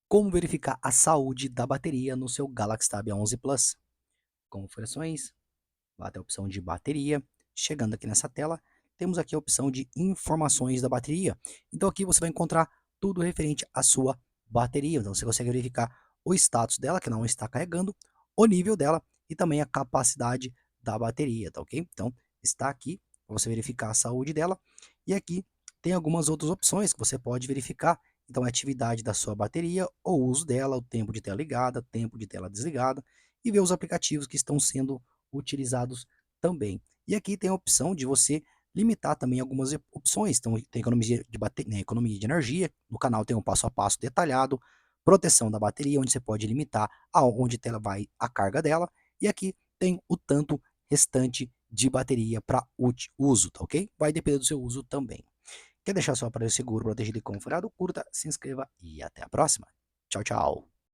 Como verificar a saúde da bateria no seu Galaxy Tab A11 Plus? Configurações, vá até a opção de bateria. Chegando aqui nessa tela, temos aqui a opção de informações da bateria. Então aqui você vai encontrar tudo referente à sua bateria. Então você consegue verificar o status dela, que não está carregando, o nível dela e também a capacidade da bateria, tá ok? Então está aqui para você verificar a saúde dela. E aqui tem algumas outras opções que você pode verificar. Então a atividade da sua bateria, o uso dela, o tempo de tela ligada, tempo de tela desligada e ver os aplicativos que estão sendo utilizados também. E aqui tem a opção de você limitar também algumas opções. Então, tem economia de, né, economia de energia. No canal tem um passo a passo detalhado. Proteção da bateria, onde você pode limitar aonde ela vai a carga dela. E aqui tem o tanto restante de bateria para uso, tá ok? Vai depender do seu uso também. Quer deixar seu aparelho seguro, protegido e configurado? Curta, se inscreva e até a próxima. Tchau, tchau.